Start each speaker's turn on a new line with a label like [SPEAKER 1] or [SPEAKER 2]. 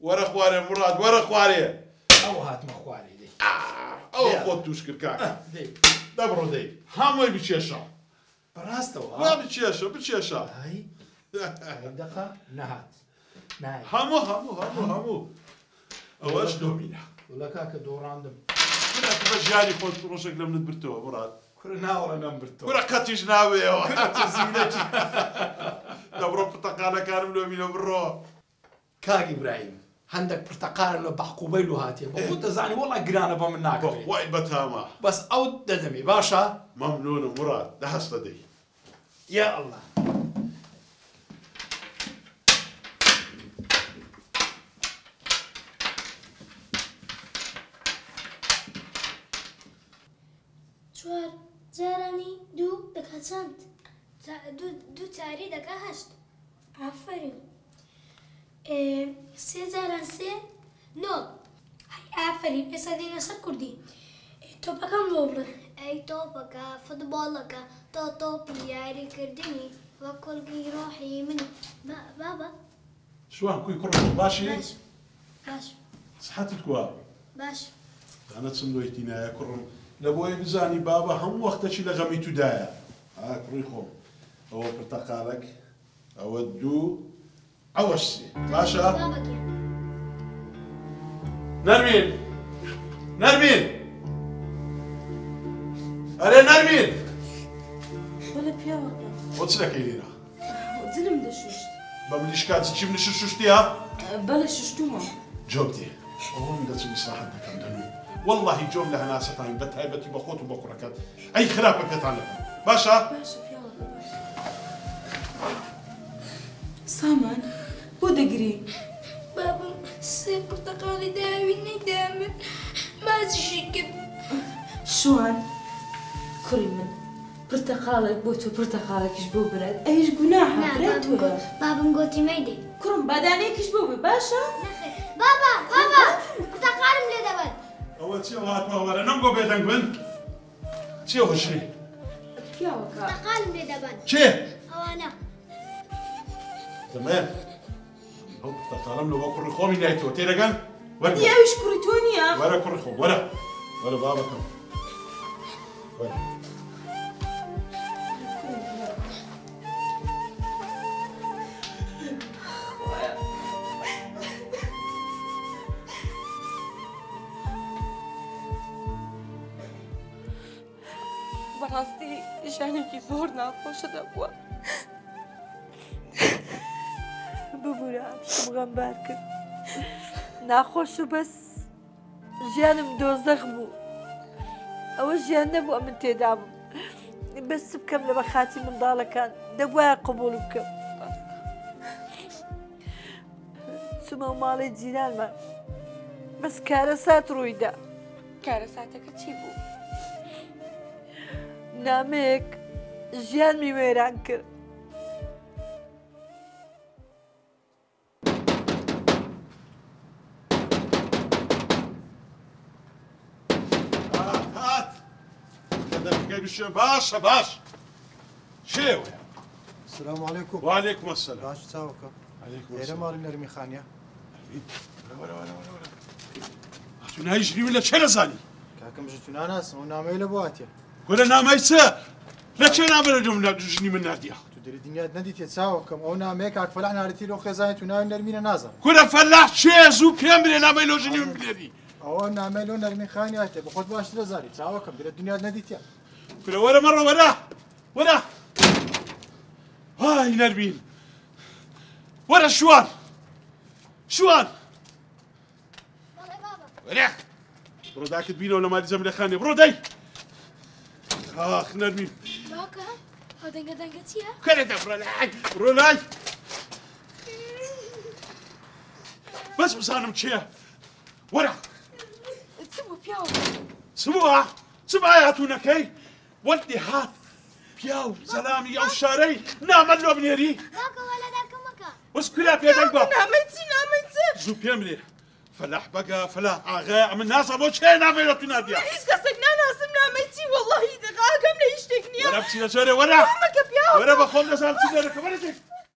[SPEAKER 1] وەرە خوارێ مراد وەرە خوارێ
[SPEAKER 2] ئەو هاتمە خوارێ دەی
[SPEAKER 1] ئەوە خۆت توش کرد کاکە دەبڕۆ دەی هەمووی بچێشە
[SPEAKER 2] بەڕاستەوە
[SPEAKER 1] وا بچێشە بچێشە
[SPEAKER 2] دقە نەهات
[SPEAKER 1] هەموو ئەوەش دۆمینە
[SPEAKER 2] وڵە کاکە دۆڕاندم
[SPEAKER 1] بە ژیانی خۆت ڕۆژێک لە منت برتەوە مراد
[SPEAKER 2] کورە ناوەڵە نەمبرتەوە
[SPEAKER 1] کورە قەتیش ناوێەوە دەبڕۆ پرتەقالەکانم لۆمینە بڕۆ
[SPEAKER 2] کاک ئیبراهیم هەندێک پرتەقالم لە بەحقوبەیل و هاتیە بە خۆت دەزانی وەڵا گرانە بە من ناکەوێت
[SPEAKER 1] وای بەتامە
[SPEAKER 2] بەس ئەو دەدەمی باشە
[SPEAKER 1] مەمنونم مراد دەهەستە دەی
[SPEAKER 2] یا ئەڵڵا
[SPEAKER 3] چوار جارانی دوو دەکا چەند؟ دوو چاری دەکا هەشت. ئافەرین. سێ جاران سێ نۆ. ئافەرین ئێستا دێنە سەر کوردی. تۆپەکەم بۆ بڵێ. ئەی تۆپەکە فوتبۆڵەکە تۆ تۆپی یاریکردنی وە کۆڵگی ڕۆحی منی. بابە؟
[SPEAKER 1] شوان کوی کوڕ باشی؟
[SPEAKER 3] باش.
[SPEAKER 1] سحەتت کووە؟
[SPEAKER 3] باش.
[SPEAKER 1] دانە چەند دۆیتی نایە کوڕم لە بۆیە بزانی بابە هەموو وەختەچی لە غەمی تودایە کوڕی خۆم ئەوە پرتەقالێک ئەوە دوو ئەوەش سێ باشە؟ نەرمین نەرمین ئەرێ نەرمین
[SPEAKER 4] بەڵێ پیاوەکە
[SPEAKER 1] بۆ چ دەکەی لێرە؟
[SPEAKER 4] جلم دەشوشت
[SPEAKER 1] بە ملیشکات چیم نشت شوشتیە؟
[SPEAKER 4] بەڵێ شوشتومە
[SPEAKER 1] جۆم دێ ئەوە من دەچم ئیسلاحەت دەکەم دەنوو واللهی جۆم لە هەناسەتان بە تایبەتی بە خۆت و بە کوڕەکەت ئەی خراپە پێتان دەکەم باشە؟
[SPEAKER 4] باشە پیاوەکە باشە سامان بۆ دەگری؟
[SPEAKER 3] بابم سێ پرتەقاڵی داوی نەیدامن مازیشی کرد
[SPEAKER 4] شوان کوڕی من پرتەقالێک بۆ تۆ پرتەقالێکیش بۆ برات ئەیش گوناحە برات تۆیە
[SPEAKER 3] بابم گۆتی مەیدەی
[SPEAKER 4] کوڕم بادانەیەکیش بۆ بێ باشە؟
[SPEAKER 3] بابا پرتەقالم لێ دەبەن
[SPEAKER 1] ئەوە چیە هاتووە وەرە نەمگۆ بێدەنگ بن چیە هۆشی؟
[SPEAKER 4] پیاوەکە
[SPEAKER 3] پرتەقالم لێ دەبەن
[SPEAKER 1] چێ؟
[SPEAKER 3] ئەوانە
[SPEAKER 1] دەمێ ئەو پرتەقالەم لەوە کوڕی خۆمی نایتەوە تێدەگەن؟
[SPEAKER 4] یاویش کوڕی تۆ نییە؟
[SPEAKER 1] وەرە کوڕی خۆم وەرە بابەکەم وەرە
[SPEAKER 4] بەڕاستی ژانێکی زۆر ناخۆشە دەبووە ببوورە شمغەمبار کرد ناخۆش و بەس ژیانم دۆزەخ بوو ئەوە ژیان نەبووە من تێدا بووم بەس بکەم لە بەخاتی منداڵەکان دەبوایە قبوڵ بکەم چوومە و ماڵی جیرانمان بەس کارەسات ڕوویدا کارەساتەکە چی بوو؟ نامەیەک ژیانمی وێران کرد
[SPEAKER 1] هات دەرگای بشێ باشە باش شێوە
[SPEAKER 5] السلام عليكم.
[SPEAKER 1] وعليكم السلام
[SPEAKER 5] باش چاوەکە
[SPEAKER 1] عليكم
[SPEAKER 5] لێرە
[SPEAKER 1] السلام
[SPEAKER 5] ماڵی نەرمی خانیە
[SPEAKER 1] تو نایژری من لە چێ دەزانی؟
[SPEAKER 5] کاکەم ژتونا ناسم ئەو نامەیە لە بۆ هاتیە
[SPEAKER 1] گۆرە نامای چە؟ لە چێ نامەرە ژنی من نردیە؟
[SPEAKER 5] تو دەری دنیات نەدیتێ چاوەکەم ئەو نامەیە کاک فەلاح ناردەتی لەو خێزانی تو ناوی نەرمینە نازانم
[SPEAKER 1] گۆرە فەلاح چێ زوو پێم برێ نامەی لۆ ژنی من بلێری
[SPEAKER 5] ئەوە نامەی لەو نەرمی خانی هاتێ بە خۆت باشتر دەزانی چاوەکەم دەرە دنیات نەدیتێ
[SPEAKER 1] گۆرە وەرە مەڕە وەرە وای نەرمین وەرە شوان وەرە بڕۆ داکت بینەوە لە مالی جەملەخانێ بڕۆ دەی ئاخ نەرمین
[SPEAKER 3] باوکە ئەو دەنگە چییە؟
[SPEAKER 1] کەرێتە بڕۆ لای بەس بزانم چییە وەرە
[SPEAKER 4] چ بوو پیاوەکە؟
[SPEAKER 1] چ بووە؟ چ بای هاتوونەکەی؟ وەردی هات پیاو سەلامی ئەو شارەی نامە لۆ بنێری
[SPEAKER 3] باوکە وەلە دەکەمەکە
[SPEAKER 1] وەسکولا پێدەنگ بە
[SPEAKER 4] نامەی چی
[SPEAKER 1] زوو پێم لێ فەلاح بەگە فەلاح ئاغا من ناسا بۆ چێ نامەی لە تو نادیە
[SPEAKER 4] هیچ کەسێک ناناسم نامەی چی وەڵڵاهی دەقاکەم لە هیچ شتێک نییە
[SPEAKER 1] وەرە بچینە جۆرێ وەرە
[SPEAKER 4] نامەکە پیاوە
[SPEAKER 1] وەرە بە خۆم دەزانم چی دەرەکە وەرە